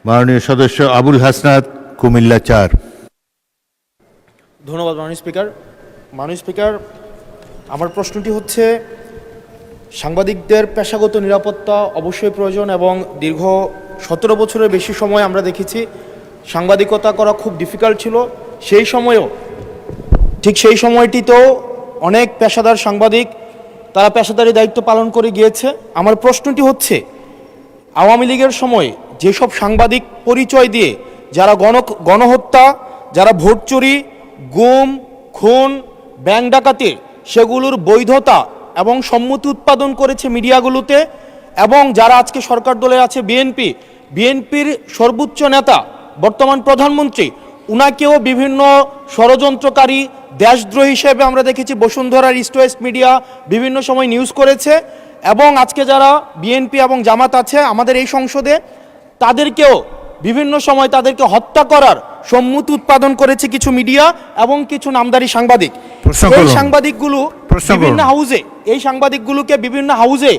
মাননীয় সদস্য আবুল হাসনাত, কুমিল্লা ৪। ধন্যবাদ মাননীয় স্পিকার। মাননীয় স্পিকার, আমার প্রশ্নটি হচ্ছে, সাংবাদিকদের পেশাগত নিরাপত্তা অবশ্যই প্রয়োজন এবং দীর্ঘ 17 বছরের বেশি সময় আমরা দেখেছি সাংবাদিকতা করা খুব ডিফিকাল্ট ছিল। সেই সময়েও ঠিক সেই সময়টিতেও অনেক পেশাদার সাংবাদিক তারা পেশাদারি দায়িত্ব পালন করে গিয়েছে। আমার প্রশ্নটি হচ্ছে, আওয়ামী লীগের সময় যেসব সাংবাদিক পরিচয় দিয়ে যারা গণহত্যা, যারা ভোট চুরি, গুম, খুন, ব্যাংক ডাকাতি, সেগুলোর বৈধতা এবং সম্মতি উৎপাদন করেছে মিডিয়াগুলোতে, এবং যারা আজকে সরকার দলে আছে বিএনপির সর্বোচ্চ নেতা বর্তমান প্রধানমন্ত্রী, উনাকেও বিভিন্ন ষড়যন্ত্রকারী, দেশদ্রোহী হিসেবে আমরা দেখেছি বসুন্ধরার ইস্ট ওয়েস্ট মিডিয়া বিভিন্ন সময় নিউজ করেছে। এবং আজকে যারা বিএনপি এবং জামাত আছে আমাদের এই সংসদে, তাদেরকেও বিভিন্ন সময় তাদেরকে হত্যা করার সম্মতি উৎপাদন করেছে কিছু মিডিয়া এবং কিছু নামদারি সাংবাদিক। এই সাংবাদিকগুলোকে বিভিন্ন হাউজে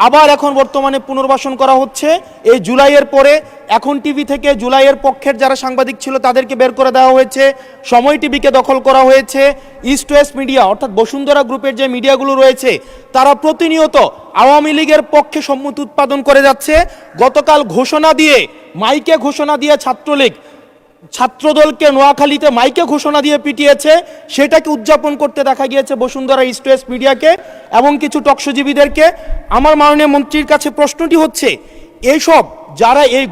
আবার এখন বর্তমানে পুনর্বাসন করা হচ্ছে। এই জুলাইয়ের পরে এখন টিভি থেকে জুলাইয়ের পক্ষের যারা সাংবাদিক ছিল তাদেরকে বের করে দেওয়া হয়েছে, সময় টিভিকে দখল করা হয়েছে। ইস্ট ওয়েস্ট মিডিয়া অর্থাৎ বসুন্ধরা গ্রুপের যে মিডিয়াগুলো রয়েছে তারা প্রতিনিয়ত আওয়ামী লীগের পক্ষে সম্মতি উৎপাদন করে যাচ্ছে। গতকাল মাইকে ঘোষণা দিয়ে ছাত্রদলকে নোয়াখালীতে মাইকে ঘোষণা দিয়ে পিটিয়েছে, সেটাকে উদযাপন করতে দেখা গিয়েছে বসুন্ধরা ইস্ট ওয়েস্ট মিডিয়াকে এবং কিছু টকশোজীবীদেরকে। আমার মাননীয় মন্ত্রীর কাছে প্রশ্নটি হচ্ছে, এইসব যারা এই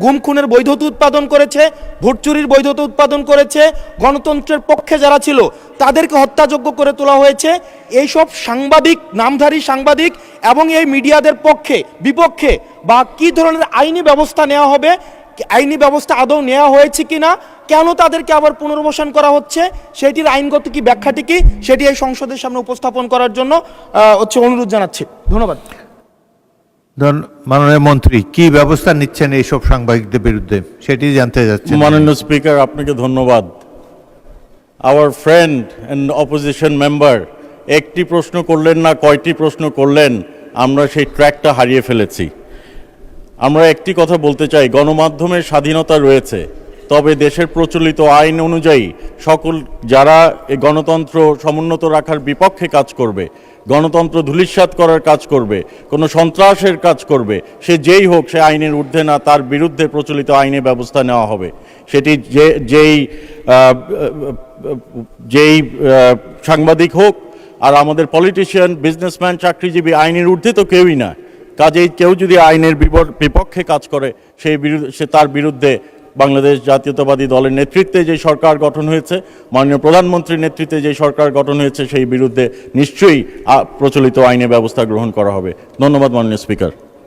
গুম খুনের বৈধতা উৎপাদন করেছে, ভোট চুরির বৈধতা উৎপাদন করেছে, গণতন্ত্রের পক্ষে যারা ছিল তাদেরকে হত্যাযোগ্য করে তোলা হয়েছে, এইসব সাংবাদিক, নামধারী সাংবাদিক এবং এই মিডিয়াদের বিপক্ষে বা কি ধরনের আইনি ব্যবস্থা নেওয়া হবে, আইনি ব্যবস্থা আদৌ নেওয়া হয়েছে কিনা, কেন তাদেরকে আবার পুনর্বাসন করা হচ্ছে, সেটির আইনগত কি ব্যাখ্যাটি কি, সেটি এই সংসদের সামনে উপস্থাপন করার জন্য অনুরোধ জানাচ্ছি। ধন্যবাদ। মাননীয় মন্ত্রী, কি ব্যবস্থা নিচ্ছেন এইসব সাংবাদিকদের বিরুদ্ধে সেটি জানতে যাচ্ছি। মাননীয় স্পিকার, আপনাকে ধন্যবাদ। Our friend and opposition member একটি প্রশ্ন করলেন না, কয়টি প্রশ্ন করলেন, আমরা সেই ট্র্যাকটা হারিয়ে ফেলেছি। আমরা একটি কথা বলতে চাই, গণমাধ্যমের স্বাধীনতা রয়েছে, তবে দেশের প্রচলিত আইন অনুযায়ী সকল যারা এই গণতন্ত্র সমুন্নত রাখার বিপক্ষে কাজ করবে, গণতন্ত্র ধূলিসাৎ করার কাজ করবে, কোনো সন্ত্রাসের কাজ করবে, সে যেই হোক, সে আইনের ঊর্ধ্বে না, তার বিরুদ্ধে প্রচলিত আইনে ব্যবস্থা নেওয়া হবে। সেটি যেই সাংবাদিক হোক, আর আমাদের পলিটিশিয়ান, বিজনেসম্যান, চাকরিজীবী আইনের ঊর্ধ্বে তো কেউই না। কাজেই কেউ যদি আইনের বিপক্ষে কাজ করে সে তার বিরুদ্ধে বাংলাদেশ জাতীয়তাবাদী দলের নেতৃত্বে যে সরকার গঠন হয়েছে, মাননীয় প্রধানমন্ত্রীর নেতৃত্বে যে সরকার গঠন হয়েছে, সেই বিরুদ্ধে নিশ্চয়ই প্রচলিত আইনে ব্যবস্থা গ্রহণ করা হবে। ধন্যবাদ মাননীয় স্পিকার।